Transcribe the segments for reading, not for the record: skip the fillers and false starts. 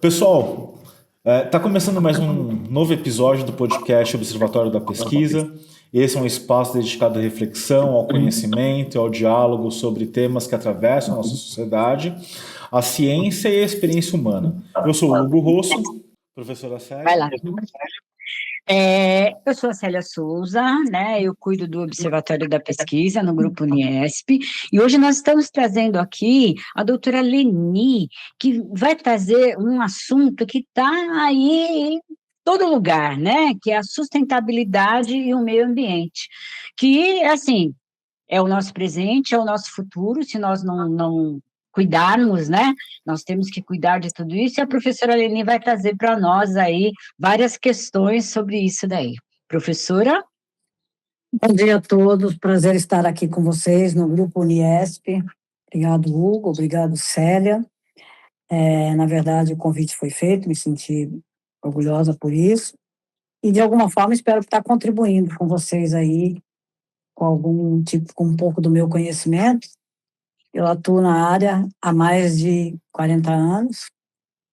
Pessoal, está começando mais um novo episódio do podcast Observatório da Pesquisa. Esse é um espaço dedicado à reflexão, ao conhecimento e ao diálogo sobre temas que atravessam a nossa sociedade, a ciência e a experiência humana. Eu sou o Hugo Rosso, professora Vai Célia. lá. Eu sou a Célia Souza, né? Eu cuido do Observatório da Pesquisa no Grupo Uniesp, e hoje nós estamos trazendo aqui a doutora Leni, que vai trazer um assunto que está aí em todo lugar, né? Que é a sustentabilidade e o meio ambiente, que, assim, é o nosso presente, é o nosso futuro, se nós não cuidarmos, né? Nós temos que cuidar de tudo isso, e a professora Leni vai trazer para nós aí várias questões sobre isso daí. Professora? Bom dia a todos, prazer estar aqui com vocês no Grupo Uniesp. Obrigado, Hugo, obrigado, Célia. Na verdade, o convite foi feito, me senti orgulhosa por isso. E, de alguma forma, espero estar contribuindo com vocês aí, com algum tipo, com um pouco do meu conhecimento. Eu atuo na área há mais de 40 anos.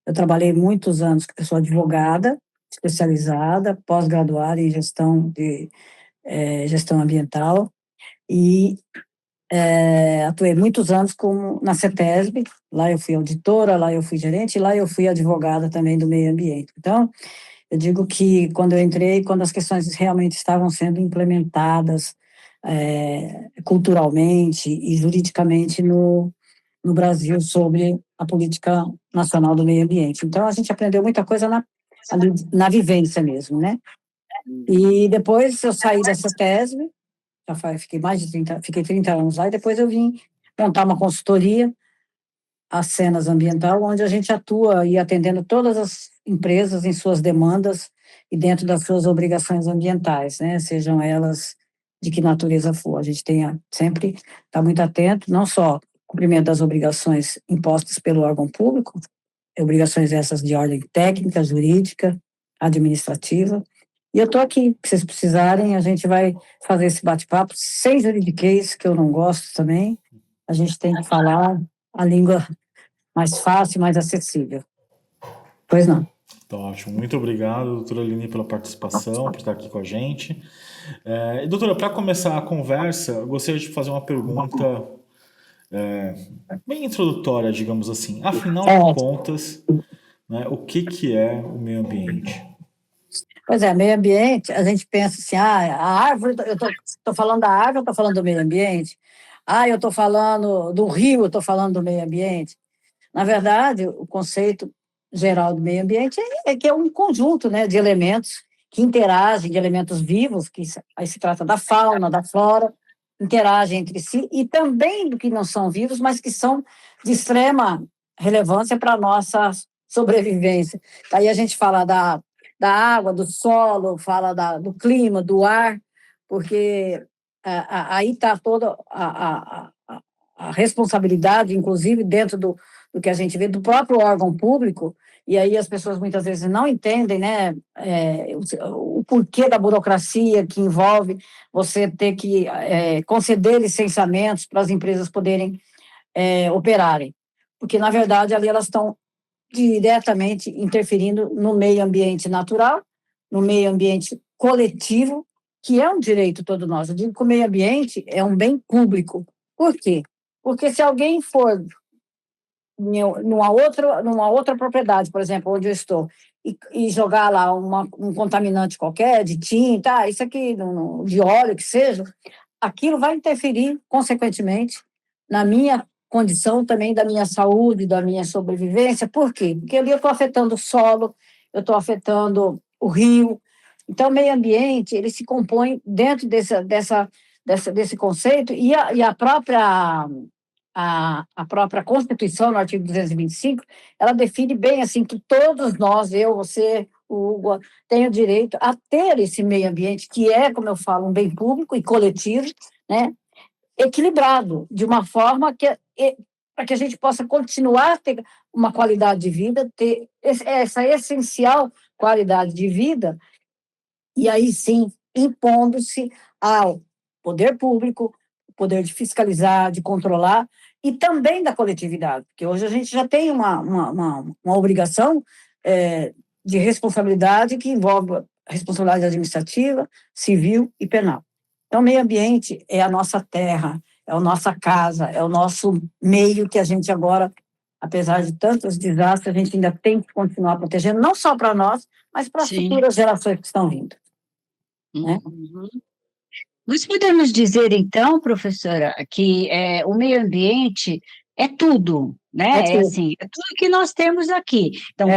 Eu trabalhei muitos anos, eu sou advogada, especializada, pós-graduada em gestão ambiental, e atuei muitos anos na CETESB, lá eu fui auditora, lá eu fui gerente, e lá eu fui advogada também do meio ambiente. Então, eu digo que quando eu entrei, quando as questões realmente estavam sendo implementadas culturalmente e juridicamente no Brasil sobre a política nacional do meio ambiente. Então, a gente aprendeu muita coisa na vivência mesmo, né? E depois eu saí dessa CETESB, fiquei mais de 30, fiquei 30 anos lá, e depois eu vim montar uma consultoria, a Cenas Ambiental, onde a gente atua e atendendo todas as empresas em suas demandas e dentro das suas obrigações ambientais, né, sejam elas de que natureza for. A gente tem sempre está muito atento, não só cumprimento das obrigações impostas pelo órgão público, obrigações essas de ordem técnica, jurídica, administrativa. E eu estou aqui, se vocês precisarem, a gente vai fazer esse bate-papo, sem juridiquês, que eu não gosto também. A gente tem que falar a língua mais fácil, mais acessível. Pois não. Tá ótimo. Muito obrigado, doutora Lini, pela participação, por estar aqui com a gente. E, doutora, para começar a conversa, eu gostaria de fazer uma pergunta bem introdutória, digamos assim. Afinal de contas, né, o que é o meio ambiente? Pois é, meio ambiente, a gente pensa assim, a árvore, eu estou falando da árvore, eu estou falando do meio ambiente. Eu estou falando do rio, eu estou falando do meio ambiente. Na verdade, o conceito geral do meio ambiente é que é um conjunto, né, de elementos que interagem, de elementos vivos, aí se trata da fauna, da flora, interagem entre si, e também do que não são vivos, mas que são de extrema relevância para a nossa sobrevivência. Aí a gente fala da água, do solo, fala do clima, do ar, porque aí está toda a responsabilidade, inclusive dentro do que a gente vê do próprio órgão público, e aí as pessoas muitas vezes não entendem, né, o porquê da burocracia que envolve você ter que conceder licenciamentos para as empresas poderem operarem, porque na verdade ali elas estão diretamente interferindo no meio ambiente natural, no meio ambiente coletivo, que é um direito todo nosso. Eu digo que o meio ambiente é um bem público. Por quê? Porque se alguém for numa outra propriedade, por exemplo, onde eu estou, e jogar lá um contaminante qualquer, de tinta, isso aqui, de óleo, que seja, aquilo vai interferir, consequentemente, na minha condição também, da minha saúde, da minha sobrevivência. Por quê? Porque ali eu estou afetando o solo, eu estou afetando o rio. Então, o meio ambiente, ele se compõe dentro desse conceito, e a própria Constituição, no artigo 225, ela define bem assim que todos nós, eu, você, o Hugo, tem o direito a ter esse meio ambiente, que é, como eu falo, um bem público e coletivo, né, equilibrado, de uma forma para que a gente possa continuar a ter uma qualidade de vida, ter essa essencial qualidade de vida, e aí sim, impondo-se ao poder público, poder de fiscalizar, de controlar, e também da coletividade, porque hoje a gente já tem uma obrigação de responsabilidade que envolve responsabilidade administrativa, civil e penal. Então, o meio ambiente é a nossa terra, é a nossa casa, é o nosso meio que a gente agora, apesar de tantos desastres, a gente ainda tem que continuar protegendo, não só para nós, mas para as futuras gerações que estão vindo. Né? Nós podemos dizer, então, professora, que o meio ambiente é tudo, né? É assim, é tudo que nós temos aqui. Então,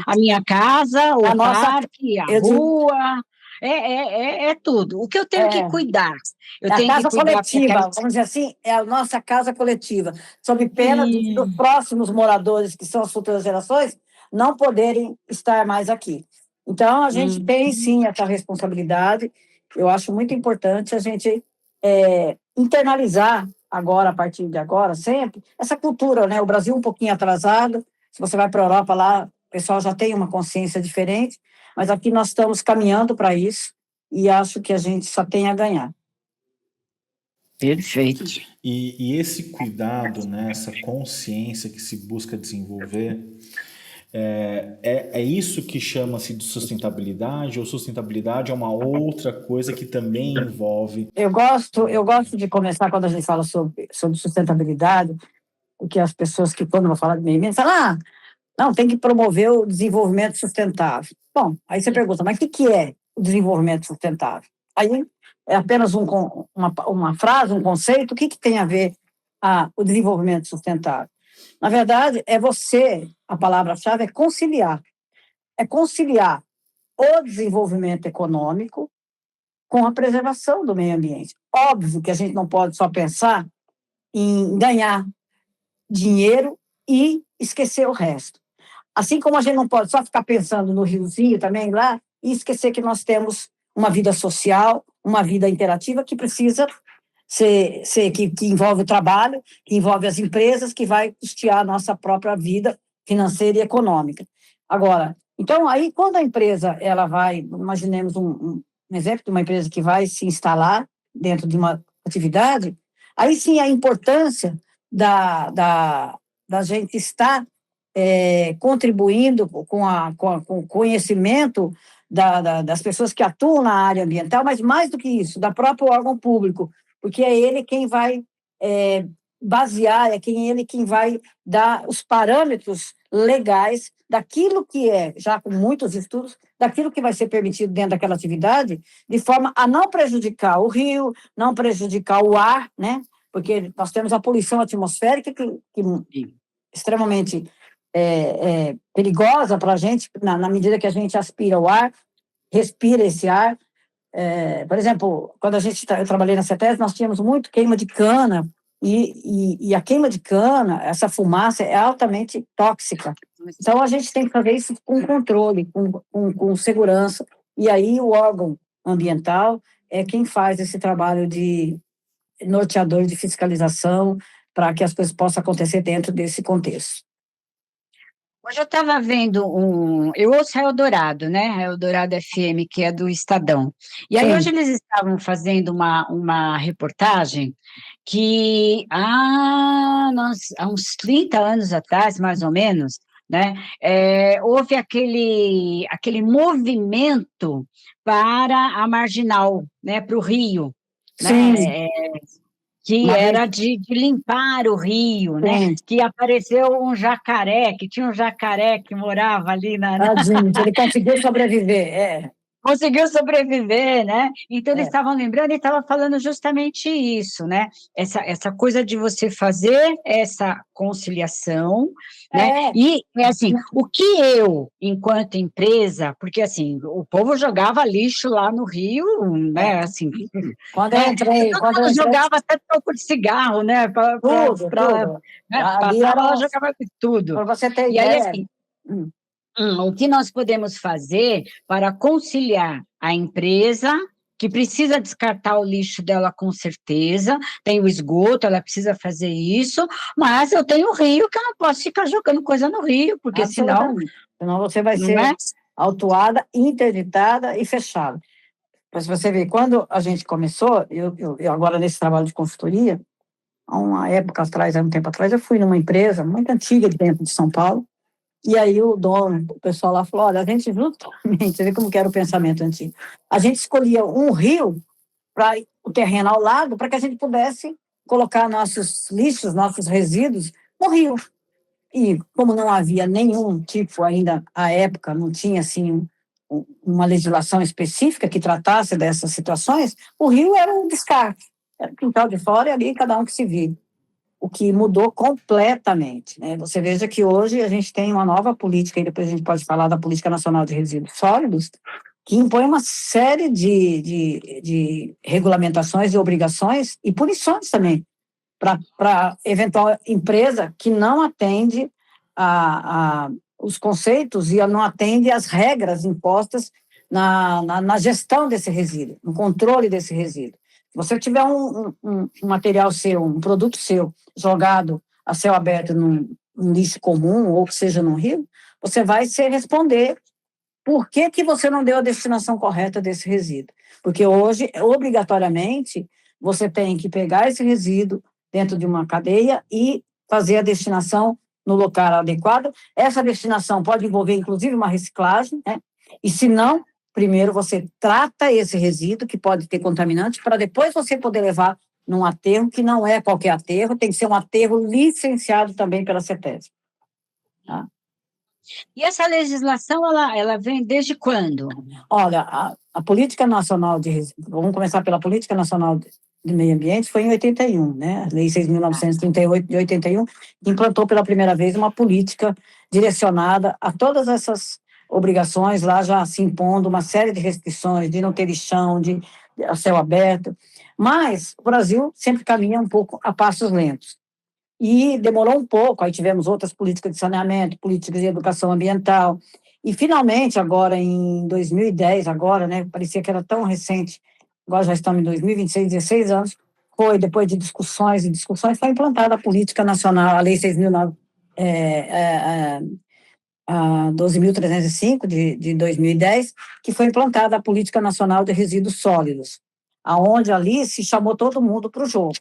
a minha casa, o parque, a rua, é tudo. O que eu tenho que cuidar? Eu tenho casa que cuidar coletiva, vamos dizer assim, é a nossa casa coletiva, sob pena dos próximos moradores, que são as futuras gerações, não poderem estar mais aqui. Então, a gente tem, sim, essa responsabilidade. Eu acho muito importante a gente internalizar agora, a partir de agora, sempre, essa cultura, né? O Brasil um pouquinho atrasado, se você vai para a Europa lá, o pessoal já tem uma consciência diferente, mas aqui nós estamos caminhando para isso e acho que a gente só tem a ganhar. Perfeito. E esse cuidado, né, essa consciência que se busca desenvolver, é isso que chama-se de sustentabilidade, ou sustentabilidade é uma outra coisa que também envolve... Eu gosto de começar, quando a gente fala sobre sustentabilidade, porque as pessoas que, quando vão falar de meio ambiente, falam, não, tem que promover o desenvolvimento sustentável. Bom, aí você pergunta, mas o que é o desenvolvimento sustentável? Aí é apenas uma frase, um conceito, o que tem a ver o desenvolvimento sustentável? Na verdade, a palavra-chave é conciliar. É conciliar o desenvolvimento econômico com a preservação do meio ambiente. Óbvio que a gente não pode só pensar em ganhar dinheiro e esquecer o resto. Assim como a gente não pode só ficar pensando no riozinho também lá e esquecer que nós temos uma vida social, uma vida interativa que precisa que envolve o trabalho, que envolve as empresas, que vai custear a nossa própria vida financeira e econômica. Agora, então, aí, quando a empresa, ela vai, imaginemos um exemplo de uma empresa que vai se instalar dentro de uma atividade, aí sim a importância da gente estar contribuindo com o conhecimento das pessoas que atuam na área ambiental, mas mais do que isso, da próprio órgão público, porque é ele quem vai basear, ele quem vai dar os parâmetros legais daquilo que já com muitos estudos, daquilo que vai ser permitido dentro daquela atividade, de forma a não prejudicar o rio, não prejudicar o ar, né? Porque nós temos a poluição atmosférica que extremamente perigosa para a gente, na medida que a gente aspira o ar, respira esse ar. Por exemplo, quando eu trabalhei na CETES, nós tínhamos muito queima de cana, e a queima de cana, essa fumaça é altamente tóxica. Então, a gente tem que fazer isso com controle, com segurança, e aí o órgão ambiental é quem faz esse trabalho de norteador de fiscalização para que as coisas possam acontecer dentro desse contexto. Hoje eu estava vendo eu ouço Eldorado, né? Eldorado FM, que é do Estadão. E aí hoje eles estavam fazendo uma reportagem que há uns 30 anos atrás, mais ou menos, né? Houve aquele movimento para a Marginal, né? Para o Rio, Sim. né? Que era de limpar o rio, né? Que apareceu um jacaré, que tinha um jacaré que morava ali Gente, ele conseguiu sobreviver, Conseguiu sobreviver, né? Então, eles estavam lembrando e estavam falando justamente isso, né? Essa coisa de você fazer essa conciliação, né? E, assim, o que eu, enquanto empresa, porque, assim, o povo jogava lixo lá no Rio, né? Assim, quando eu entrei... jogava até toco de cigarro, né? Tudo. Passava lá, jogava tudo. Para você ter ideia. E aí, assim... O que nós podemos fazer para conciliar a empresa, que precisa descartar o lixo dela com certeza, tem o esgoto, ela precisa fazer isso, mas eu tenho o rio, que eu não posso ficar jogando coisa no rio, porque senão você vai ser autuada, interditada e fechada. Mas você vê, quando a gente começou, eu agora nesse trabalho de consultoria, há uma época atrás, há um tempo atrás, eu fui numa empresa muito antiga dentro de São Paulo, e aí o dono, o pessoal lá falou, olha, a gente justamente, você vê como que era o pensamento antigo, a gente escolhia um rio para o terreno ao lado, para que a gente pudesse colocar nossos lixos, nossos resíduos no rio. E como não havia nenhum tipo ainda, à época, não tinha assim uma legislação específica que tratasse dessas situações, o rio era um descarte, era o quintal de fora e ali cada um que se vire. O que mudou completamente, né? Você veja que hoje a gente tem uma nova política, e depois a gente pode falar da Política Nacional de Resíduos Sólidos, que impõe uma série de regulamentações e obrigações e punições também para eventual empresa que não atende os conceitos e não atende às regras impostas na gestão desse resíduo, no controle desse resíduo. Se você tiver um material seu, um produto seu, jogado a céu aberto num lixo comum, ou que seja num rio, você vai se responder por que você não deu a destinação correta desse resíduo. Porque hoje, obrigatoriamente, você tem que pegar esse resíduo dentro de uma cadeia e fazer a destinação no local adequado. Essa destinação pode envolver, inclusive, uma reciclagem, né? E se não, primeiro você trata esse resíduo, que pode ter contaminante, para depois você poder levar num aterro, que não é qualquer aterro, tem que ser um aterro licenciado também pela CETESB. Tá? E essa legislação, ela vem desde quando? Olha, a Política Nacional de Resíduos, vamos começar pela Política Nacional de Meio Ambiente, foi em 81, né? A Lei 6.938 de 81, que implantou pela primeira vez uma política direcionada a todas essas obrigações, lá já se impondo uma série de restrições, de não ter lixão, de a céu aberto, mas o Brasil sempre caminha um pouco a passos lentos. E demorou um pouco, aí tivemos outras políticas de saneamento, políticas de educação ambiental, e finalmente, agora em 2010, agora, né, parecia que era tão recente, agora já estamos em 2026, 16 anos, foi, depois de discussões e discussões, foi implantada a Política Nacional, a Lei 12.305 de 2010, que foi implantada a Política Nacional de Resíduos Sólidos, aonde ali se chamou todo mundo para o jogo,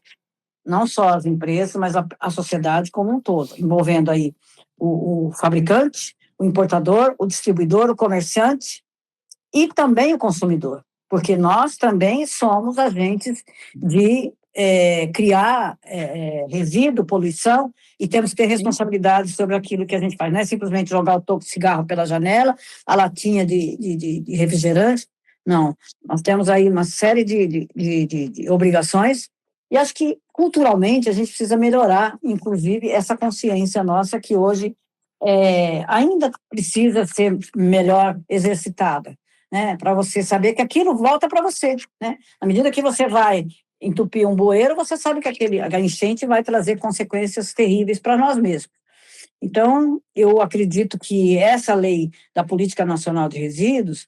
não só as empresas, mas a sociedade como um todo, envolvendo aí o fabricante, o importador, o distribuidor, o comerciante e também o consumidor, porque nós também somos agentes de criar resíduo, poluição, e temos que ter responsabilidade sobre aquilo que a gente faz. Não é simplesmente jogar o toco de cigarro pela janela, a latinha de refrigerante, não. Nós temos aí uma série de obrigações, e acho que, culturalmente, a gente precisa melhorar, inclusive, essa consciência nossa que hoje ainda precisa ser melhor exercitada, né? Para você saber que aquilo volta para você, né? À medida que você vai entupir um bueiro, você sabe que a enchente vai trazer consequências terríveis para nós mesmos. Então, eu acredito que essa lei da Política Nacional de Resíduos,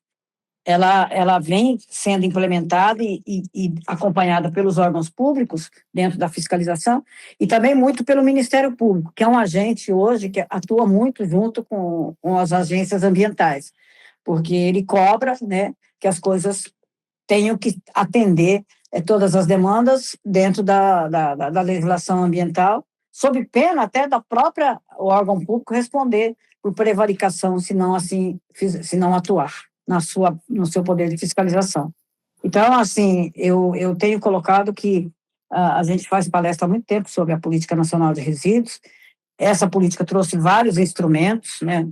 ela vem sendo implementada e acompanhada pelos órgãos públicos dentro da fiscalização e também muito pelo Ministério Público, que é um agente hoje que atua muito junto com as agências ambientais, porque ele cobra, né, que as coisas tenham que atender todas as demandas dentro da legislação ambiental, sob pena até da própria órgão público responder por prevaricação, se não atuar no seu poder de fiscalização. Então, assim, eu tenho colocado que a gente faz palestra há muito tempo sobre a Política Nacional de Resíduos. Essa política trouxe vários instrumentos, né?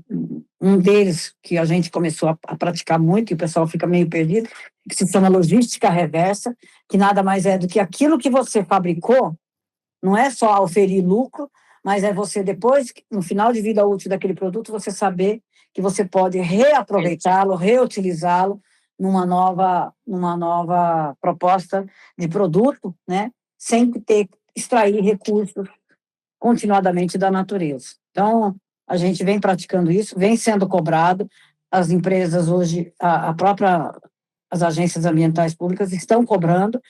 Um deles que a gente começou a praticar muito, e o pessoal fica meio perdido, que se chama logística reversa, que nada mais é do que aquilo que você fabricou, não é só oferir lucro, mas é você depois, no final de vida útil daquele produto, você saber que você pode reaproveitá-lo, reutilizá-lo numa nova proposta de produto, né? Sem ter que extrair recursos continuadamente da natureza. Então, a gente vem praticando isso, vem sendo cobrado, as empresas hoje, as agências ambientais públicas estão cobrando,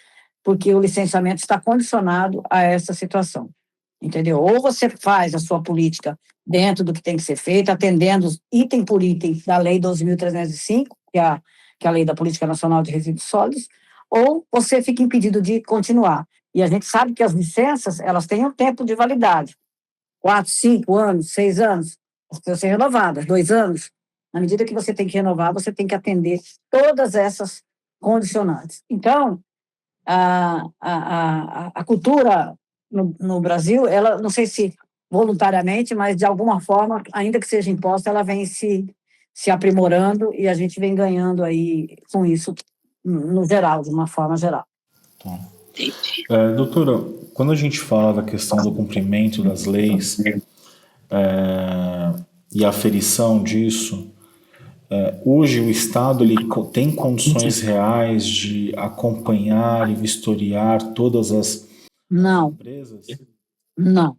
porque o licenciamento está condicionado a essa situação, entendeu? Ou você faz a sua política dentro do que tem que ser feito, atendendo item por item da Lei 12.305, que é a Lei da Política Nacional de Resíduos Sólidos, ou você fica impedido de continuar. E a gente sabe que as licenças, elas têm um tempo de validade, 4, 5 anos, 6 anos, precisam ser renovadas, 2 anos. Na medida que você tem que renovar, você tem que atender todas essas condicionantes. Então, a cultura no Brasil, ela, não sei se voluntariamente, mas de alguma forma, ainda que seja imposta, ela vem se aprimorando e a gente vem ganhando aí com isso, no geral, de uma forma geral. Tá. Doutora, quando a gente fala da questão do cumprimento das leis e a aferição disso, hoje o Estado ele tem condições reais de acompanhar e vistoriar todas as empresas? Não.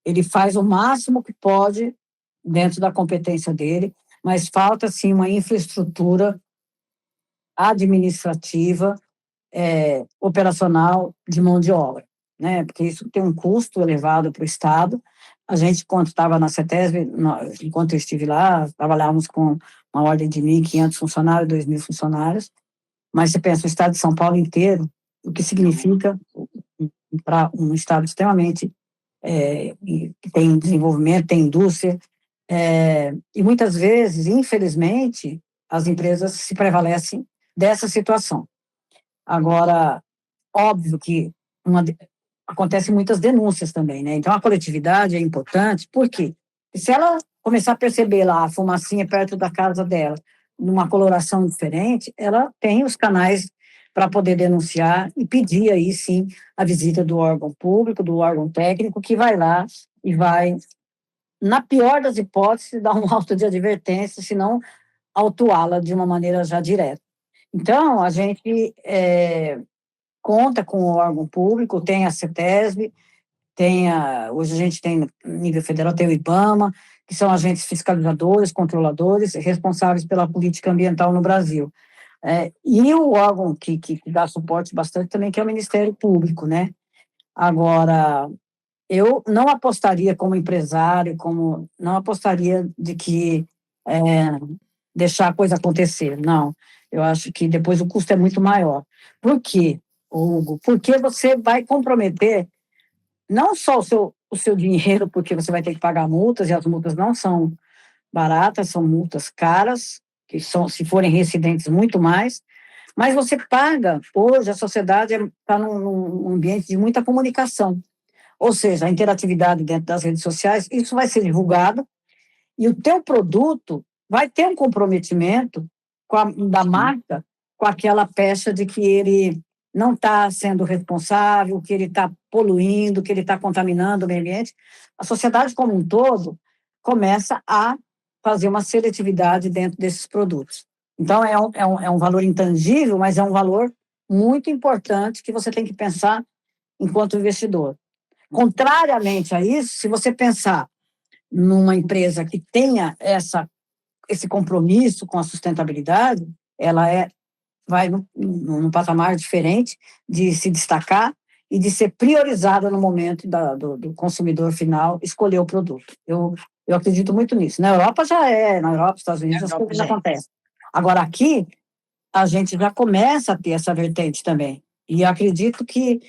Ele faz o máximo que pode dentro da competência dele, mas falta, sim, uma infraestrutura administrativa, operacional, de mão de obra, né? Porque isso tem um custo elevado para o Estado. A gente, quando estava na CETESB, enquanto eu estive lá, trabalhávamos com uma ordem de 1.500 funcionários, 2.000 funcionários, mas você pensa, o Estado de São Paulo inteiro, o que significa para um Estado extremamente que tem desenvolvimento, tem indústria, e muitas vezes, infelizmente, as empresas se prevalecem dessa situação. Agora, óbvio que acontecem muitas denúncias também, né? Então, a coletividade é importante, por quê? Se ela começar a perceber lá a fumacinha perto da casa dela, numa coloração diferente, ela tem os canais para poder denunciar e pedir aí, sim, a visita do órgão público, do órgão técnico, que vai lá e vai, na pior das hipóteses, dar um auto de advertência, se não autuá-la de uma maneira já direta. Então, a gente conta com o órgão público, tem a CETESB, hoje a gente tem, no nível federal, tem o IBAMA, que são agentes fiscalizadores, controladores, responsáveis pela política ambiental no Brasil. E o órgão que dá suporte bastante também, que é o Ministério Público, né? Agora, eu não apostaria como empresário, não apostaria de que deixar a coisa acontecer, não. Eu acho que depois o custo é muito maior. Por quê, Hugo? Porque você vai comprometer não só o seu dinheiro, porque você vai ter que pagar multas, e as multas não são baratas, são multas caras, que são, se forem residentes, muito mais, mas você paga, hoje a sociedade está num ambiente de muita comunicação, ou seja, a interatividade dentro das redes sociais, isso vai ser divulgado, e o teu produto vai ter um comprometimento da marca com aquela pecha de que ele não está sendo responsável, que ele está poluindo, que ele está contaminando o meio ambiente. A sociedade como um todo começa a fazer uma seletividade dentro desses produtos. Então, é um valor intangível, mas é um valor muito importante que você tem que pensar enquanto investidor. Contrariamente a isso, se você pensar numa empresa que tenha esse compromisso com a sustentabilidade, ela vai num patamar diferente de se destacar e de ser priorizada no momento do consumidor final escolher o produto. Eu acredito muito nisso. Na Europa na Europa, nos Estados Unidos, as coisas acontecem. Agora, aqui, a gente já começa a ter essa vertente também. E acredito que,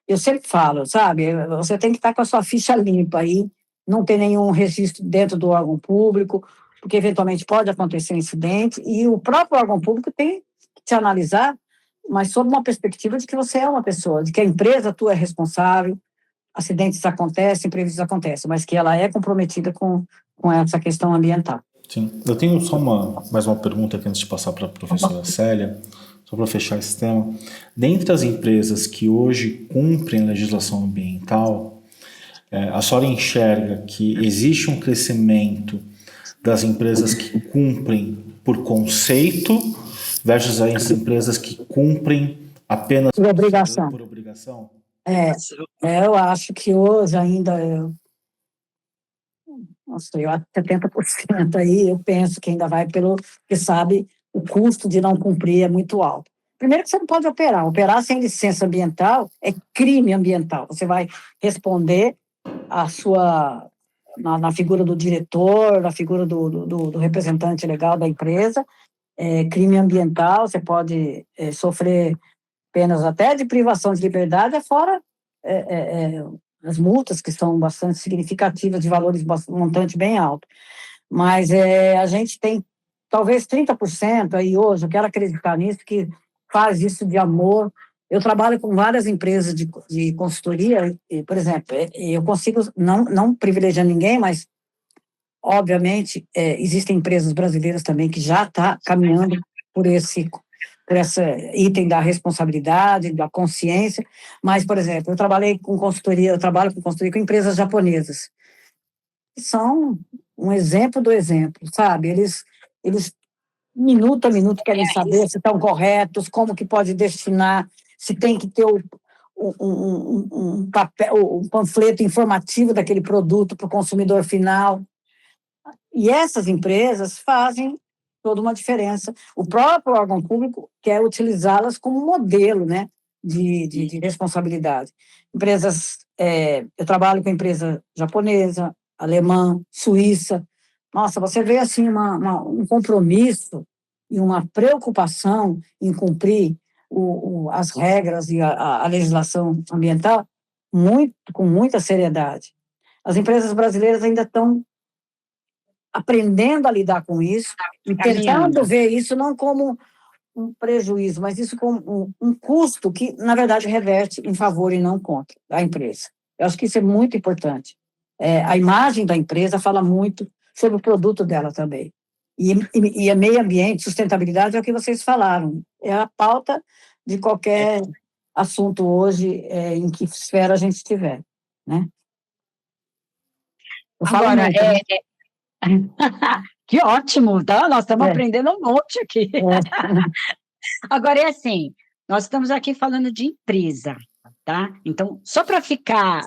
eu sempre falo, sabe, você tem que estar com a sua ficha limpa aí, não ter nenhum registro dentro do órgão público, porque eventualmente pode acontecer um incidente, e o próprio órgão público tem que te analisar, mas sob uma perspectiva de que você é uma pessoa, de que a empresa tua é responsável, acidentes acontecem, imprevistos acontecem, mas que ela é comprometida com essa questão ambiental. Sim. Eu tenho só mais uma pergunta aqui antes de passar para a professora Célia, só para fechar esse tema. Dentre as empresas que hoje cumprem legislação ambiental, a senhora enxerga que existe um crescimento das empresas que cumprem por conceito versus as empresas que cumprem apenas por obrigação? Por obrigação? Eu acho que hoje ainda, não sei, eu acho que 70% aí, eu penso que ainda vai porque sabe, o custo de não cumprir é muito alto. Primeiro que você não pode operar sem licença ambiental é crime ambiental, você vai responder na figura do diretor, na figura do representante legal da empresa, crime ambiental, você pode sofrer penas até de privação de liberdade, fora as multas, que são bastante significativas, de valores montante bem alto. Mas a gente tem talvez 30% aí hoje, eu quero acreditar nisso, que faz isso de amor. Eu trabalho com várias empresas de consultoria, e, por exemplo, eu consigo, não privilegiar ninguém, mas, obviamente, existem empresas brasileiras também que já estão caminhando por esse item da responsabilidade, da consciência, mas, por exemplo, eu trabalho com consultoria com empresas japonesas, que são um exemplo do exemplo, sabe? Eles minuto a minuto querem saber se estão corretos, como que pode destinar, se tem que ter um papel, um panfleto informativo daquele produto para o consumidor final. E essas empresas fazem toda uma diferença. O próprio órgão público quer utilizá-las como modelo, né, de responsabilidade. Eu trabalho com empresa japonesa, alemã, suíça. Nossa, você vê assim um compromisso e uma preocupação em cumprir as regras e a legislação ambiental com muita seriedade. As empresas brasileiras ainda estão aprendendo a lidar com isso e tentando ver isso não como um prejuízo, mas isso como um custo que, na verdade, reverte em favor e não contra a empresa. Eu acho que isso é muito importante. A imagem da empresa fala muito sobre o produto dela também. E a meio ambiente, sustentabilidade, é o que vocês falaram. É a pauta de qualquer assunto hoje, em que esfera a gente estiver, né? Agora, que ótimo, tá? Nós estamos aprendendo um monte aqui. Agora, é assim, nós estamos aqui falando de empresa, tá? Então, só para ficar...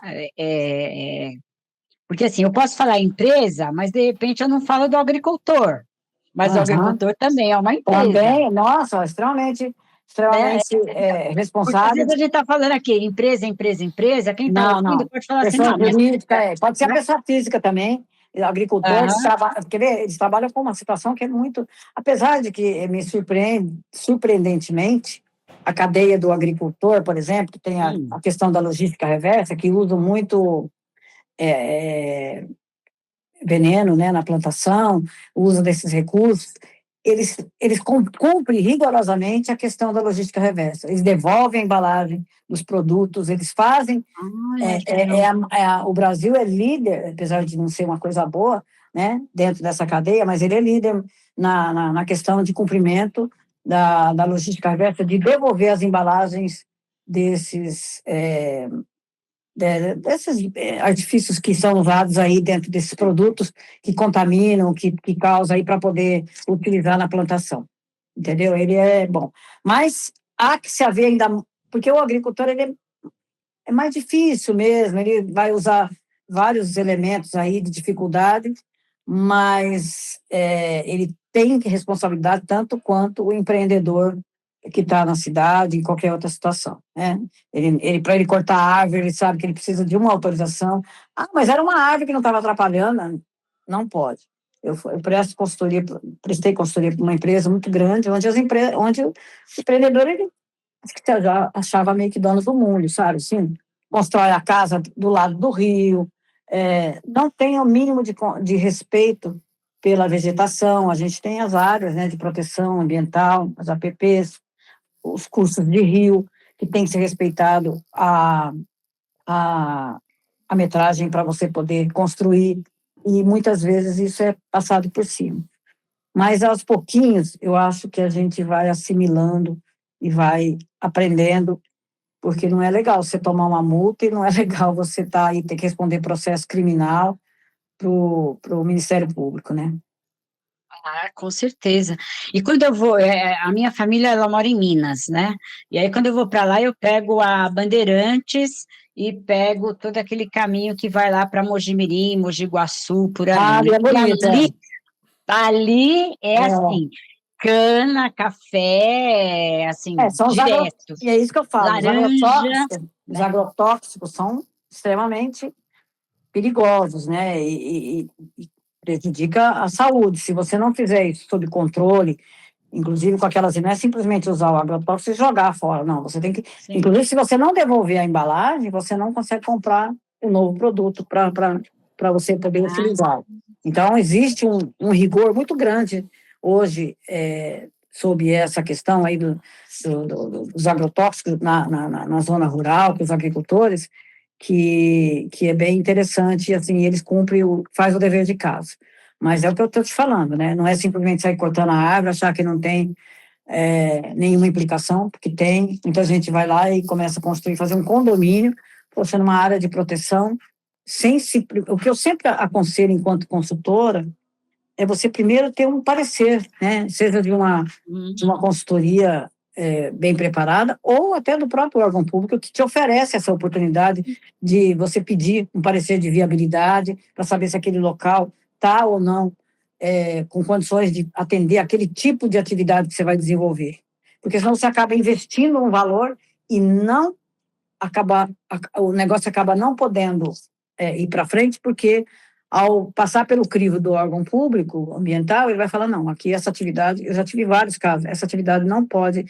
porque, assim, eu posso falar empresa, mas, de repente, eu não falo do agricultor. Mas o agricultor também é uma empresa. Também, nossa, extremamente responsável. Porque às vezes a gente está falando aqui, empresa, quem está ouvindo pode falar assim, não, jurídica, pode ser a pessoa física também, agricultores, eles trabalham com uma situação que é muito, apesar de que me surpreendentemente, a cadeia do agricultor, por exemplo, que tem a questão da logística reversa, que usa muito veneno, né, na plantação, o uso desses recursos, eles cumprem rigorosamente a questão da logística reversa. Eles devolvem a embalagem dos produtos, eles fazem... o Brasil é líder, apesar de não ser uma coisa boa, né, dentro dessa cadeia, mas ele é líder na questão de cumprimento da logística reversa, de devolver as embalagens desses artifícios que são usados aí dentro desses produtos que contaminam, que causam aí para poder utilizar na plantação, entendeu? Ele é bom. Mas há que se haver ainda, porque o agricultor ele é mais difícil mesmo, ele vai usar vários elementos aí de dificuldade, mas ele tem responsabilidade tanto quanto o empreendedor que está na cidade, em qualquer outra situação, né? Para ele cortar a árvore, ele sabe que ele precisa de uma autorização. Mas era uma árvore que não estava atrapalhando, não pode. Eu prestei consultoria para uma empresa muito grande, onde o empreendedor ele já achava meio que dono do mundo, sabe? Assim, constrói a casa do lado do rio, não tem o mínimo de respeito pela vegetação. A gente tem as áreas, né, de proteção ambiental, as APPs, os cursos de rio, que tem que ser respeitado a metragem para você poder construir, e muitas vezes isso é passado por cima. Mas, aos pouquinhos, eu acho que a gente vai assimilando e vai aprendendo, porque não é legal você tomar uma multa e não é legal você estar aí, ter que responder processo criminal para o Ministério Público, né? Com certeza. E quando eu vou, a minha família, ela mora em Minas, né? E aí, quando eu vou para lá, eu pego a Bandeirantes e pego todo aquele caminho que vai lá para Mojimirim, Mogi Guaçu, por ali. É bonito, ali é assim, cana, café, assim, direto. E é isso que eu falo, laranja. Os agrotóxicos são extremamente perigosos, né? E prejudica a saúde. Se você não fizer isso sob controle inclusive com aquelas, não é simplesmente usar o agrotóxico e jogar fora, não, você tem que, Sim. inclusive se você não devolver a embalagem, você não consegue comprar um novo produto para você poder utilizar. Então, existe um rigor muito grande hoje sobre essa questão aí dos agrotóxicos na zona rural, com os agricultores, que é bem interessante, e assim, eles cumprem, faz o dever de casa. Mas é o que eu estou te falando, né? Não é simplesmente sair cortando a árvore, achar que não tem nenhuma implicação, porque tem. Muita gente vai lá e começa a construir, fazer um condomínio, fosse numa área de proteção, o que eu sempre aconselho enquanto consultora é você primeiro ter um parecer, né? Seja de uma consultoria bem preparada, ou até do próprio órgão público que te oferece essa oportunidade de você pedir um parecer de viabilidade para saber se aquele local está ou não com condições de atender aquele tipo de atividade que você vai desenvolver. Porque senão você acaba investindo um valor e não o negócio acaba não podendo ir para frente, porque ao passar pelo crivo do órgão público ambiental, ele vai falar, não, aqui essa atividade, eu já tive vários casos, essa atividade não pode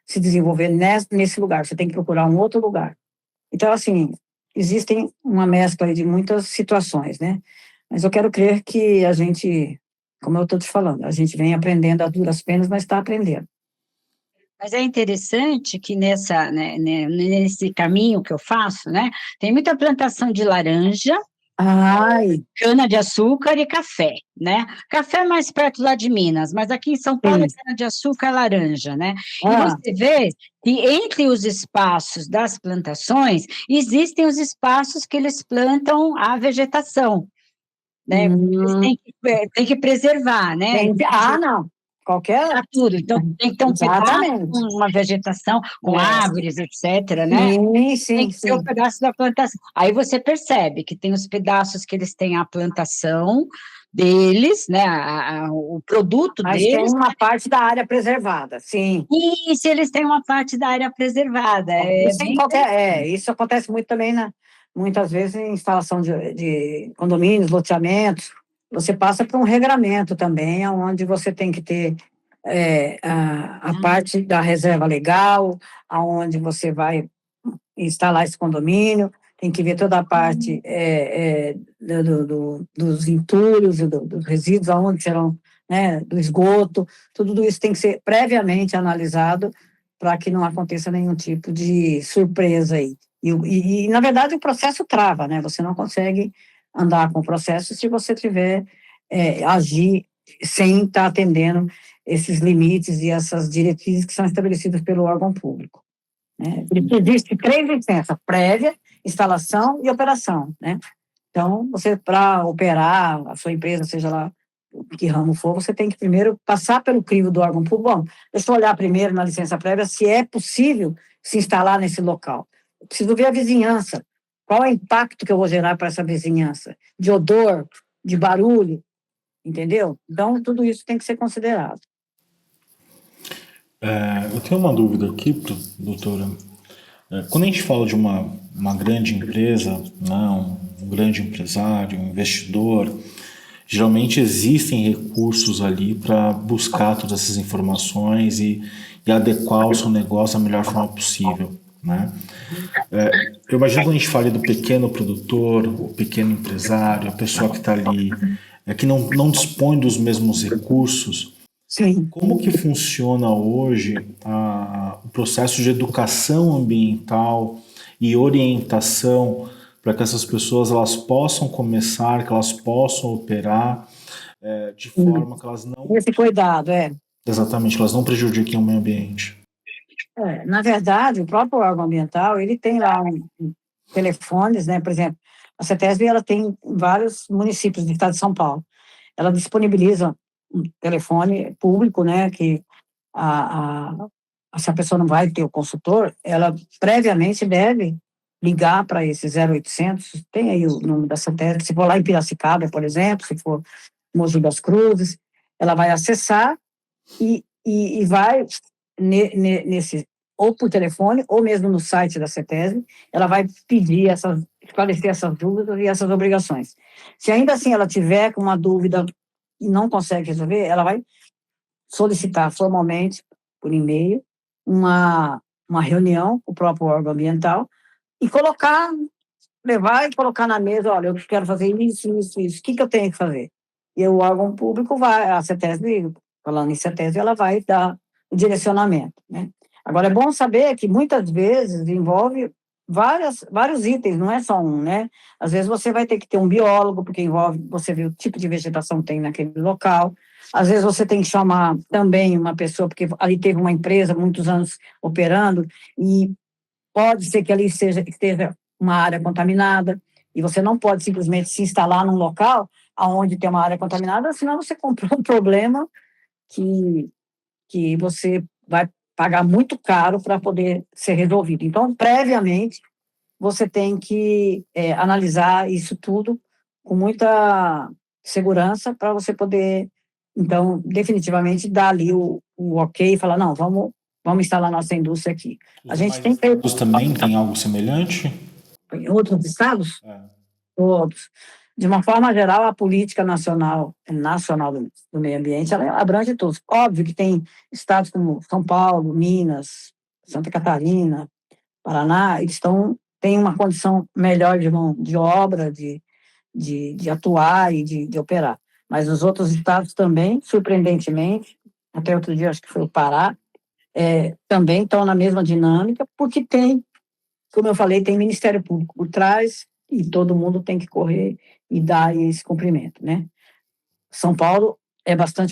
se desenvolver nesse lugar, você tem que procurar um outro lugar. Então, assim, existem uma mescla de muitas situações, né? Mas eu quero crer que a gente, como eu estou te falando, a gente vem aprendendo a duras penas, mas está aprendendo. Mas é interessante que nesse caminho que eu faço, né, tem muita plantação de laranja, cana-de-açúcar e café, né? Café mais perto lá de Minas, mas aqui em São Paulo é cana-de-açúcar e laranja, né? E você vê que entre os espaços das plantações, existem os espaços que eles plantam a vegetação, né? Eles têm que preservar, né? Não. Qualquer... tudo. Então, tem que ter um pedaço com uma vegetação, com árvores, etc., né? Sim, tem que ter um pedaço da plantação. Aí você percebe que tem os pedaços que eles têm a plantação deles, né? O produto Mas deles. Mas tem uma parte da área preservada, sim. Isso, eles têm uma parte da área preservada. Isso acontece muito também, muitas vezes, em instalação de condomínios, loteamentos. Você passa por um regramento também, onde você tem que ter a parte da reserva legal, aonde você vai instalar esse condomínio, tem que ver toda a parte dos entulhos, dos resíduos, aonde serão, né, do esgoto, tudo isso tem que ser previamente analisado para que não aconteça nenhum tipo de surpresa aí. E, na verdade, o processo trava, né? Você não consegue andar com o processo se você tiver agir sem estar atendendo esses limites e essas diretrizes que são estabelecidas pelo órgão público. Né? Existem 3 licenças: prévia, instalação e operação. Né? Então, você, para operar a sua empresa, seja lá que ramo for, você tem que primeiro passar pelo crivo do órgão público. Bom, deixa eu olhar primeiro na licença prévia se é possível se instalar nesse local. Eu preciso ver a vizinhança. Qual é o impacto que eu vou gerar para essa vizinhança? De odor, de barulho, entendeu? Então, tudo isso tem que ser considerado. Eu tenho uma dúvida aqui, doutora. Quando a gente fala de uma grande empresa, né, um grande empresário, um investidor, geralmente existem recursos ali para buscar todas essas informações e adequar o seu negócio da melhor forma possível. Né? Eu imagino quando a gente fala do pequeno produtor, o pequeno empresário, a pessoa que está ali, que não dispõe dos mesmos recursos. Sim. Como que funciona hoje o processo de educação ambiental e orientação para que essas pessoas elas possam começar, que elas possam operar de forma que elas não... Esse cuidado, Exatamente, que elas não prejudiquem o meio ambiente. Na verdade, o próprio órgão ambiental, ele tem lá telefones, né? Por exemplo, a CETESB, ela tem vários municípios do estado de São Paulo. Ela disponibiliza um telefone público, né? Que se a pessoa não vai ter o consultor, ela previamente deve ligar para esse 0800, tem aí o número da CETESB, se for lá em Piracicaba, por exemplo, se for Mogi das Cruzes, ela vai acessar e vai nesse, ou por telefone, ou mesmo no site da CETESB, ela vai pedir esclarecer essas dúvidas e essas obrigações. Se ainda assim ela tiver com uma dúvida e não consegue resolver, ela vai solicitar formalmente, por e-mail, uma reunião com o próprio órgão ambiental e levar e colocar na mesa, olha, eu quero fazer isso, isso, isso, o que eu tenho que fazer? E o órgão público a CETESB, falando em CETESB, ela vai dar o direcionamento, né? Agora, é bom saber que muitas vezes envolve vários itens, não é só um, né? Às vezes você vai ter que ter um biólogo, porque envolve você ver o tipo de vegetação que tem naquele local. Às vezes você tem que chamar também uma pessoa, porque ali teve uma empresa muitos anos operando, e pode ser que ali esteja uma área contaminada, e você não pode simplesmente se instalar num local onde tem uma área contaminada, senão você comprou um problema que você vai pagar muito caro para poder ser resolvido. Então, previamente, você tem que analisar isso tudo com muita segurança para você poder, então, definitivamente dar ali o ok e falar, não, vamos instalar nossa indústria aqui. A gente tem feito... Os também tem algo semelhante? Em outros estados? É. Todos. De uma forma geral, a política nacional do meio ambiente, ela abrange todos. Óbvio que tem estados como São Paulo, Minas, Santa Catarina, Paraná, eles têm uma condição melhor de mão de obra, de atuar e de operar. Mas os outros estados também, surpreendentemente, até outro dia acho que foi o Pará, também estão na mesma dinâmica, porque tem, como eu falei, tem Ministério Público por trás e todo mundo tem que correr e dar esse cumprimento, né? São Paulo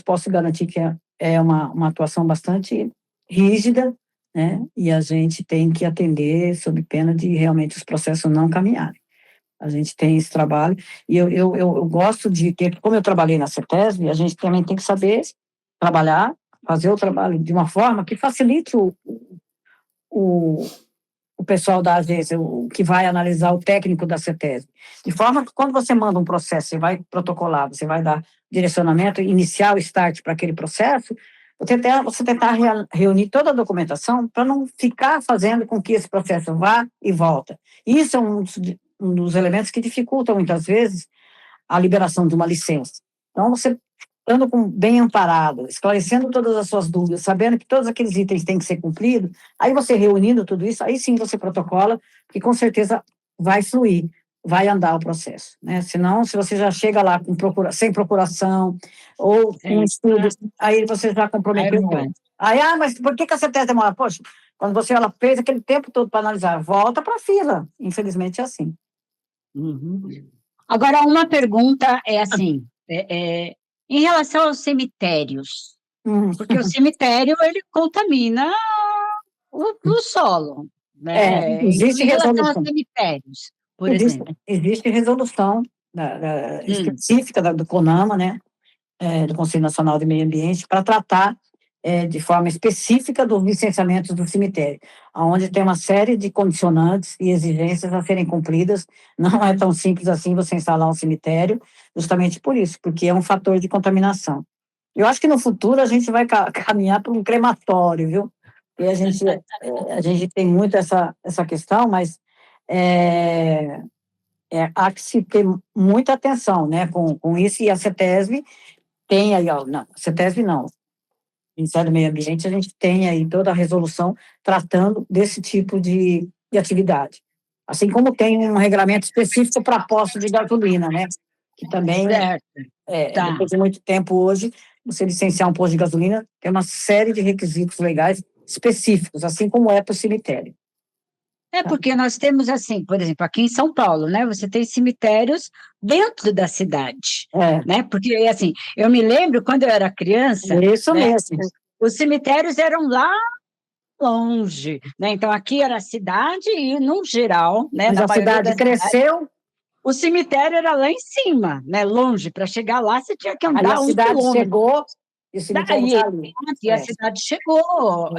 posso garantir que é uma atuação bastante rígida, né? E a gente tem que atender sob pena de realmente os processos não caminharem. A gente tem esse trabalho, e eu gosto de ter, como eu trabalhei na CETESB, a gente também tem que saber trabalhar, fazer o trabalho de uma forma que facilite o pessoal da agência, o que vai analisar, o técnico da CETESB. De forma que quando você manda um processo, você vai protocolar, você vai dar direcionamento inicial, start para aquele processo, você tentar reunir toda a documentação para não ficar fazendo com que esse processo vá e volta. Isso é um dos elementos que dificultam, muitas vezes, a liberação de uma licença. Então, você estando bem amparado, esclarecendo todas as suas dúvidas, sabendo que todos aqueles itens têm que ser cumpridos, aí você reunindo tudo isso, aí sim você protocola, que com certeza vai fluir, vai andar o processo, né? Senão, se você já chega lá sem procuração, ou com estudo, aí você já comprometeu tudo. Aí, mas por que a CETESB demora? Poxa, quando ela fez aquele tempo todo para analisar, volta para a fila. Infelizmente é assim. Uhum. Agora, uma pergunta é assim, em relação aos cemitérios, porque o cemitério, ele contamina o solo, né? Existe em relação resolução. aos cemitérios, por exemplo. Existe resolução específica do CONAMA, né? Do Conselho Nacional de Meio Ambiente, para tratar de forma específica dos licenciamentos do cemitério, onde tem uma série de condicionantes e exigências a serem cumpridas. Não é tão simples assim você instalar um cemitério, justamente por isso, porque é um fator de contaminação. Eu acho que no futuro a gente vai caminhar para um crematório, viu? E a gente tem muito essa questão, mas há que se ter muita atenção, né, com isso, e a CETESB tem aí, não, a CETESB não, Ministério do Meio Ambiente, a gente tem aí toda a resolução tratando desse tipo de atividade. Assim como tem um regulamento específico para posto de gasolina, né? Que também, depois de muito tempo hoje, você licenciar um posto de gasolina, tem uma série de requisitos legais específicos, assim como é para o cemitério. Porque nós temos, assim, por exemplo, aqui em São Paulo, né, você tem cemitérios dentro da cidade, né, porque, assim, eu me lembro, quando eu era criança... Isso mesmo. Os cemitérios eram lá longe, né, então aqui era a cidade e, no geral, né... Mas a cidade cresceu... O cemitério era lá em cima, né, longe, para chegar lá você tinha que andar a cidade quilômetro. Chegou... E a cidade chegou.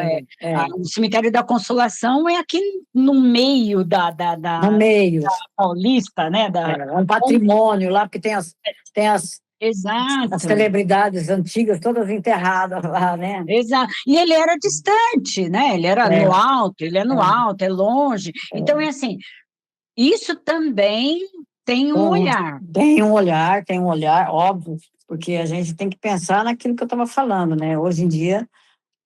O cemitério da Consolação é aqui no meio no meio. Da Paulista, né? É um patrimônio lá, porque tem as celebridades antigas todas enterradas lá, né? Exato. E ele era distante, né? Ele era no alto, é longe. Então, é assim, isso também tem um olhar. Tem um olhar, óbvio, porque a gente tem que pensar naquilo que eu estava falando, né? Hoje em dia,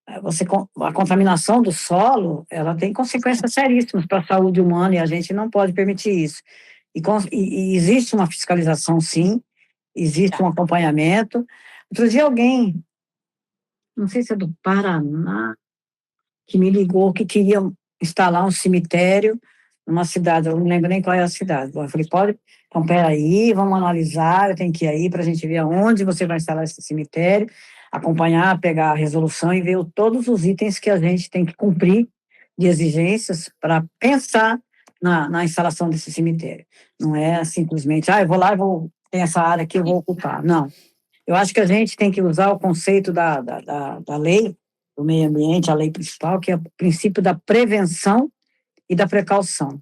a contaminação do solo, ela tem consequências seríssimas para a saúde humana e a gente não pode permitir isso. E existe uma fiscalização, sim, existe um acompanhamento. Outro dia alguém, não sei se é do Paraná, que me ligou que queria instalar um cemitério numa cidade, eu não lembro nem qual é a cidade. Eu falei, pode, então peraí, vamos analisar, eu tenho que ir aí para a gente ver aonde você vai instalar esse cemitério, acompanhar, pegar a resolução e ver todos os itens que a gente tem que cumprir de exigências para pensar na instalação desse cemitério. Não é simplesmente, eu vou lá e tem essa área que eu vou ocupar. Não. Eu acho que a gente tem que usar o conceito da lei do meio ambiente, a lei principal, que é o princípio da prevenção e da precaução.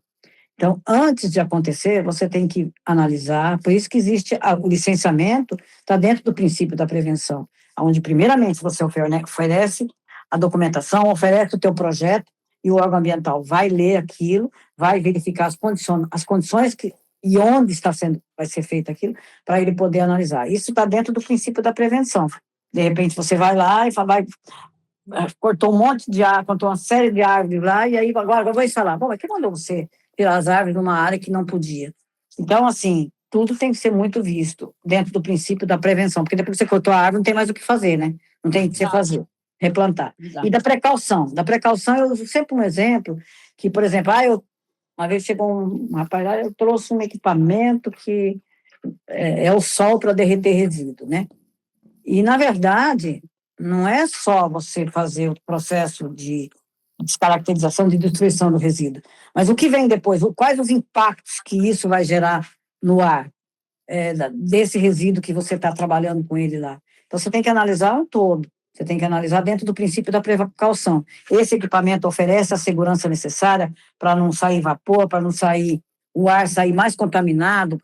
Então, antes de acontecer, você tem que analisar, por isso que existe o licenciamento, está dentro do princípio da prevenção, onde, primeiramente, você oferece a documentação, oferece o teu projeto, e o órgão ambiental vai ler aquilo, vai verificar as condições e onde vai ser feito aquilo, para ele poder analisar. Isso está dentro do princípio da prevenção. De repente, você vai lá e cortou um monte de árvore, cortou uma série de árvores lá, e aí agora eu vou instalar. Mas quem mandou você tirar as árvores numa área que não podia? Então, assim, tudo tem que ser muito visto dentro do princípio da prevenção, porque depois que você cortou a árvore, não tem mais o que fazer, né? Não tem o que você fazer, replantar. Exato. E da precaução, eu uso sempre um exemplo, que, por exemplo, uma vez chegou um rapaz, eu trouxe um equipamento que é o sol para derreter resíduo, né? E, na verdade, não é só você fazer o processo de descaracterização, de destruição do resíduo, mas o que vem depois, quais os impactos que isso vai gerar no ar, desse resíduo que você está trabalhando com ele lá. Então, você tem que analisar um todo, você tem que analisar dentro do princípio da precaução. Esse equipamento oferece a segurança necessária para não sair vapor, para não sair o ar sair mais contaminado,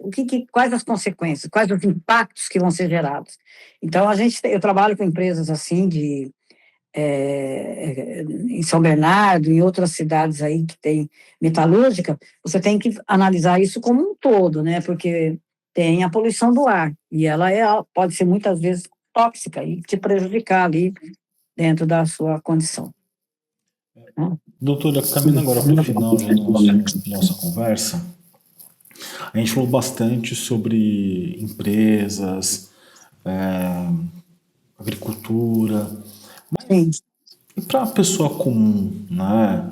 quais as consequências, quais os impactos que vão ser gerados. Então, eu trabalho com empresas assim, em São Bernardo, em outras cidades aí que tem metalúrgica, você tem que analisar isso como um todo, né? Porque tem a poluição do ar, e ela pode ser muitas vezes tóxica e te prejudicar ali dentro da sua condição. Doutora, caminhando agora para o final da nossa conversa, a gente falou bastante sobre empresas, agricultura, mas e para a pessoa comum, né?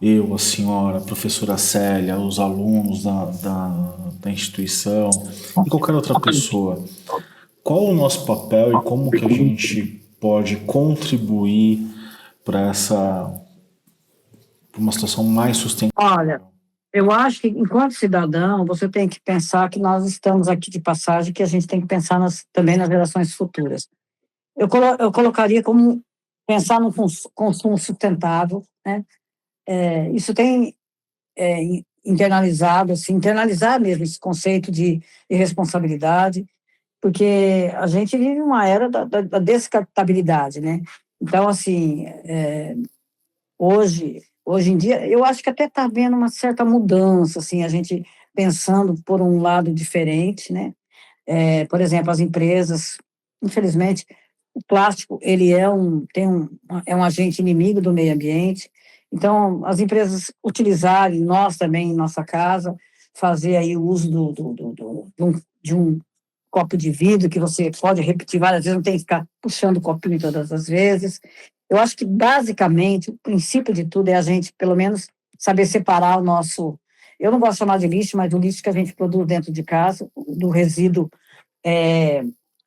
Eu, a senhora, a professora Célia, os alunos da instituição e qualquer outra pessoa, qual o nosso papel e como que a gente pode contribuir para uma situação mais sustentável? Olha, eu acho que, enquanto cidadão, você tem que pensar que nós estamos aqui de passagem, que a gente tem que pensar também nas gerações futuras. Eu colocaria como pensar no consumo sustentável, né? Isso tem internalizar mesmo esse conceito de responsabilidade, porque a gente vive uma era da descartabilidade, né? Então, assim, hoje em dia, eu acho que até está havendo uma certa mudança, assim, a gente pensando por um lado diferente, né? Por exemplo, as empresas, infelizmente, o plástico, ele é um agente inimigo do meio ambiente, então, as empresas utilizarem, nós também, em nossa casa, fazer aí o uso de um copo de vidro, que você pode repetir várias vezes, não tem que ficar puxando o copinho todas as vezes. Eu acho que, basicamente, o princípio de tudo é a gente, pelo menos, saber separar o nosso... Eu não gosto de chamar de lixo, mas o lixo que a gente produz dentro de casa, do resíduo,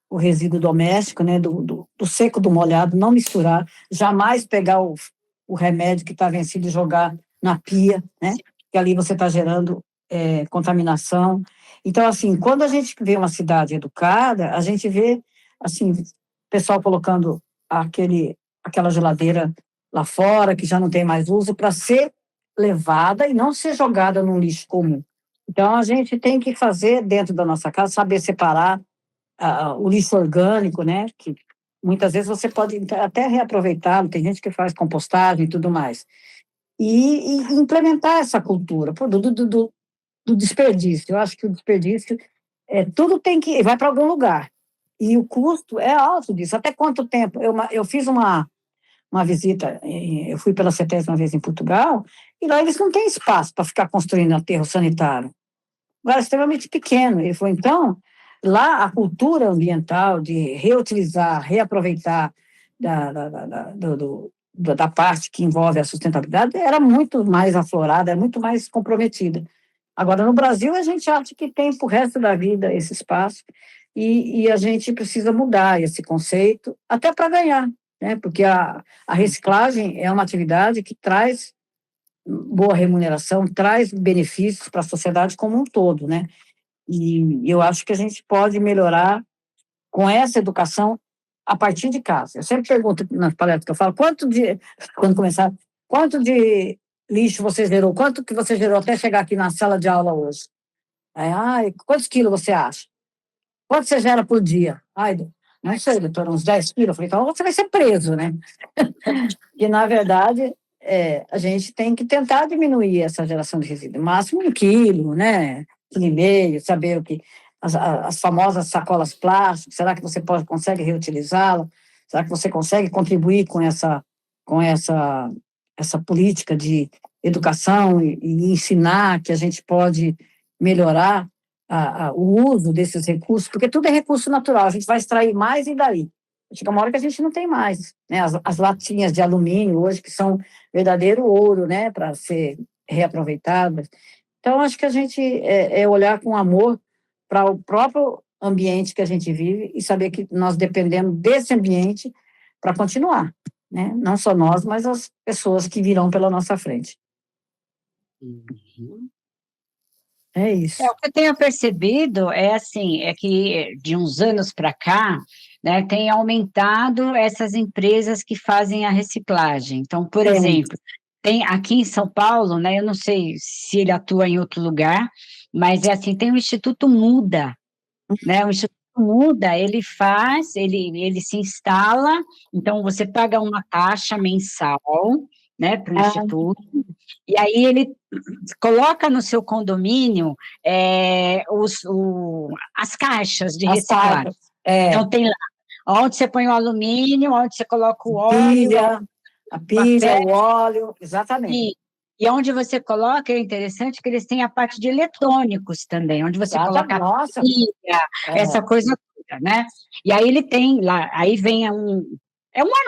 o resíduo doméstico, né, do seco do molhado, não misturar, jamais pegar o remédio que está vencido e jogar na pia, né, que ali você está gerando contaminação. Então, assim, quando a gente vê uma cidade educada, a gente vê, assim, o pessoal colocando aquela geladeira lá fora, que já não tem mais uso, para ser levada e não ser jogada no lixo comum. Então, a gente tem que fazer, dentro da nossa casa, saber separar o lixo orgânico, né, que muitas vezes você pode até reaproveitá-lo, tem gente que faz compostagem e tudo mais. E implementar essa cultura, do do desperdício. Eu acho que o desperdício, tudo vai para algum lugar. E o custo é alto disso. Até quanto tempo? Eu fiz uma visita, eu fui pela 70ª vez em Portugal, e lá eles não têm espaço para ficar construindo aterro sanitário. Lugar extremamente pequeno. Ele falou, então, lá a cultura ambiental de reutilizar, reaproveitar da parte que envolve a sustentabilidade era muito mais aflorada, é muito mais comprometida. Agora, no Brasil, a gente acha que tem para o resto da vida esse espaço, e a gente precisa mudar esse conceito, até para ganhar, né? Porque a reciclagem é uma atividade que traz boa remuneração, traz benefícios para a sociedade como um todo, né? E eu acho que a gente pode melhorar com essa educação a partir de casa. Eu sempre pergunto nas palestras que eu falo, quanto de lixo você gerou? Quanto que você gerou até chegar aqui na sala de aula hoje? Aí, quantos quilos você acha? Quanto você gera por dia? Não sei, doutora, uns 10 quilos. Eu falei, então você vai ser preso, né? E, na verdade, a gente tem que tentar diminuir essa geração de resíduo. Máximo 1 quilo, né? 1,5 quilo, saber o que... As famosas sacolas plásticas, será que você consegue reutilizá-la? Será que você consegue contribuir com essa política de educação e ensinar que a gente pode melhorar o uso desses recursos? Porque tudo é recurso natural, a gente vai extrair mais e daí? Chega uma hora que a gente não tem mais, né? As latinhas de alumínio hoje, que são verdadeiro ouro, né? Para ser reaproveitadas. Então, acho que a gente olhar com amor para o próprio ambiente que a gente vive e saber que nós dependemos desse ambiente para continuar, né? Não só nós, mas as pessoas que virão pela nossa frente. É isso. O que eu tenho percebido é que de uns anos para cá, né, tem aumentado essas empresas que fazem a reciclagem. Então, por exemplo, tem aqui em São Paulo, né, eu não sei se ele atua em outro lugar, mas tem o Instituto Muda, né? O Instituto Muda, ele se instala, então você paga uma taxa mensal, né, para o Instituto, e aí ele coloca no seu condomínio as caixas de reciclagem. Então tem lá, onde você põe o alumínio, onde você coloca o óleo, a pilha, o óleo, exatamente. E onde você coloca, é interessante que eles têm a parte de eletrônicos também, onde você coloca a pilha, essa coisa toda, né? E aí ele tem lá, aí vem é um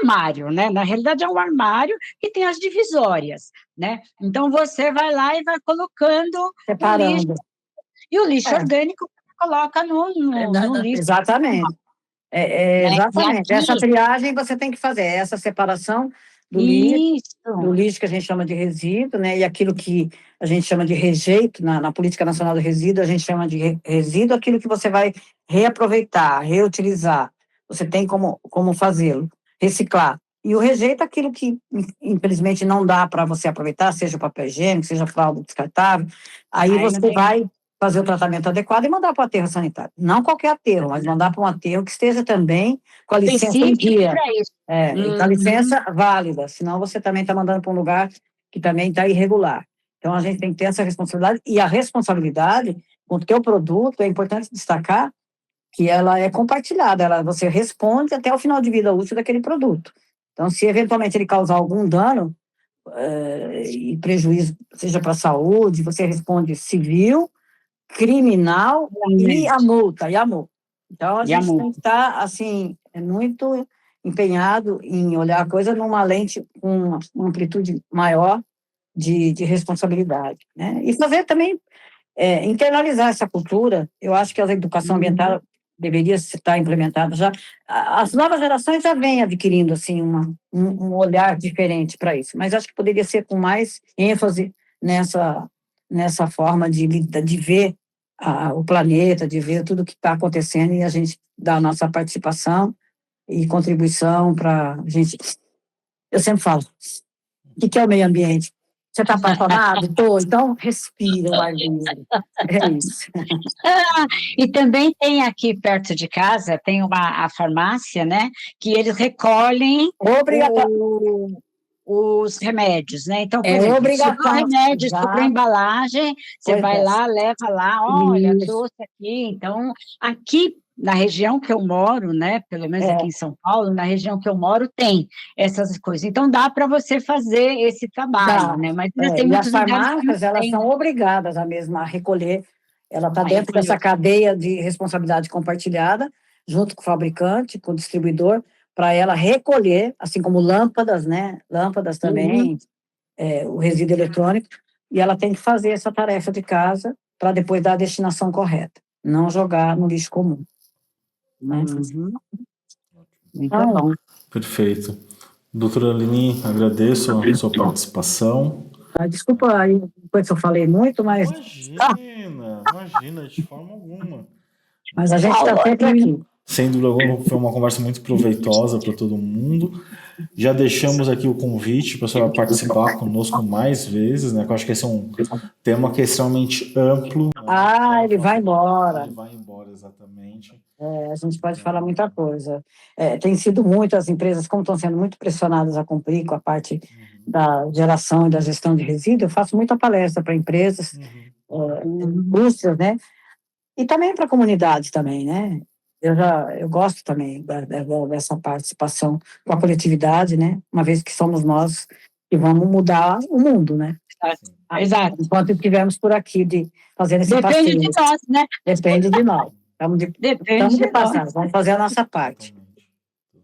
armário, né? Na realidade é um armário que tem as divisórias, né? Então você vai lá e vai colocando separando. O lixo, e o lixo orgânico coloca no lixo. Exatamente. Exatamente. Essa triagem você tem que fazer, essa separação do lixo que a gente chama de resíduo, né? E aquilo que a gente chama de rejeito, na Política Nacional do Resíduo, a gente chama de resíduo aquilo que você vai reaproveitar, reutilizar. Você tem como fazê-lo, reciclar. E o rejeito é aquilo que, infelizmente, não dá para você aproveitar, seja o papel higiênico, seja fralda descartável. Aí você vai fazer o tratamento adequado e mandar para o aterro sanitário. Não qualquer aterro, mas mandar para um aterro que esteja também com a licença em dia. E com a licença válida, senão você também está mandando para um lugar que também está irregular. Então, a gente tem que ter essa responsabilidade, e a responsabilidade com o teu produto, é importante destacar que ela é compartilhada, você responde até o final de vida útil daquele produto. Então, se eventualmente ele causar algum dano e prejuízo, seja para a saúde, você responde civil, criminal e a multa. Então, a gente tem que estar, assim, muito empenhado em olhar a coisa numa lente com uma amplitude maior de responsabilidade, né? E fazer também, internalizar essa cultura. Eu acho que a educação ambiental deveria estar implementada já. As novas gerações já vêm adquirindo, assim, um olhar diferente para isso, mas acho que poderia ser com mais ênfase nessa forma de ver o planeta, de ver tudo o que está acontecendo e a gente dar a nossa participação e contribuição para a gente... Eu sempre falo, o que é o meio ambiente? Você está apaixonado? Estou, então respira o ar livre. É isso. E também tem aqui perto de casa, tem a farmácia, né? Que eles recolhem os remédios, né? Então, por É exemplo, obrigatório. sobrou remédio, Exato. sobrou embalagem, você Pois vai é. lá, leva lá, olha, Isso. trouxe aqui. Então, aqui na região que eu moro, né? Pelo menos É. aqui em São Paulo, na região que eu moro, tem essas coisas. Então, dá para você fazer esse trabalho, Dá. né? Mas ainda tem E as muitos lugares que não farmácias, elas tem, são obrigadas a mesma recolher. Ela está a dentro dessa recolher. cadeia de responsabilidade compartilhada, junto com o fabricante, com o distribuidor, para ela recolher, assim como lâmpadas, né? Lâmpadas também, o resíduo eletrônico, e ela tem que fazer essa tarefa de casa para depois dar a destinação correta, não jogar no lixo comum. Né? Uhum. Muito Então, bom. Perfeito. Doutora Aline, agradeço a sua participação. desculpa aí, depois que eu falei muito, mas Imagina, de forma alguma. a gente está sempre aqui. Sem dúvida alguma, foi uma conversa muito proveitosa para todo mundo. Já deixamos aqui o convite para a senhora participar conosco mais vezes, né? Que eu acho que esse é um tema que é extremamente amplo. Né? Ele vai embora. Ele vai embora, exatamente. A gente pode falar muita coisa. Tem sido muitas empresas, como estão sendo muito pressionadas a cumprir com a parte da geração e da gestão de resíduos, eu faço muita palestra para empresas, indústrias, né? E também para a comunidade também, né? Eu gosto também dessa participação com a coletividade, né? Uma vez que somos nós que vamos mudar o mundo, né? Exato. Enquanto estivermos por aqui fazendo esse passeio. Depende de nós, né? Depende de nós. Estamos Depende de de nós. passagem, vamos fazer a nossa parte.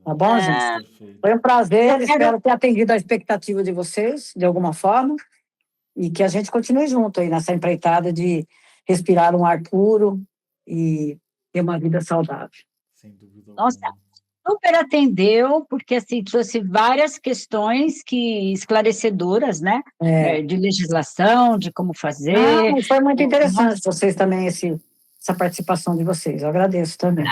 Tá bom, gente? Perfeito. Foi um prazer, espero ter atendido a expectativa de vocês, de alguma forma, e que a gente continue junto aí nessa empreitada de respirar um ar puro e ter uma vida saudável. Sem dúvida Nossa, alguma. super atendeu, porque assim, trouxe várias questões esclarecedoras, né? De legislação, de como fazer. Não, foi muito interessante vocês também, essa participação de vocês. Eu agradeço também.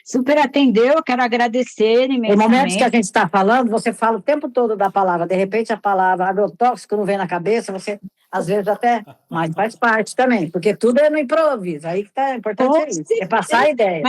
Super atendeu, quero agradecer imensamente. Em momentos que a gente está falando, você fala o tempo todo da palavra, de repente a palavra agrotóxico não vem na cabeça, você às vezes até, mas faz parte também, porque tudo é no improviso, aí que tá importante é isso, é passar a ideia.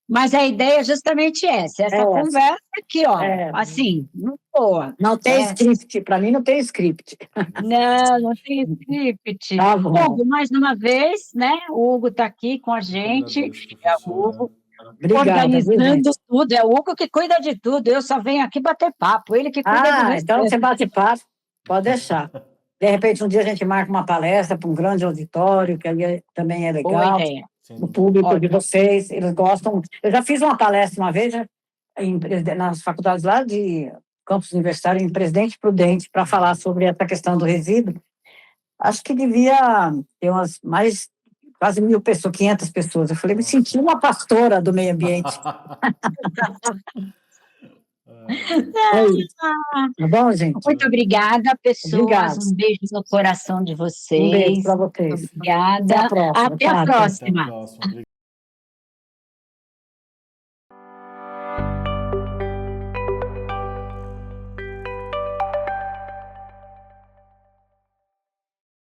Mas a ideia é justamente essa conversa aqui, ó, assim, boa. Não tem script, para mim não tem script. Não tem script. Tá bom. Hugo, mais uma vez, né, o Hugo está aqui com a gente, é o Hugo. Obrigada, organizando tudo, é o Hugo que cuida de tudo, eu só venho aqui bater papo, ele que cuida do resto. Então você bate papo, pode deixar. De repente, um dia a gente marca uma palestra para um grande auditório, que ali também é legal. Boa ideia. O público de vocês, eles gostam. Eu já fiz uma palestra uma vez nas faculdades lá de campus universitário, em Presidente Prudente, para falar sobre essa questão do resíduo. Acho que devia ter quase 1.000 pessoas, 500 pessoas. Eu falei, me senti uma pastora do meio ambiente. Tá bom, gente? Muito obrigada, pessoas. Obrigada. Um beijo no coração de vocês. Um beijo para vocês. Obrigada. Até a próxima. Até a próxima.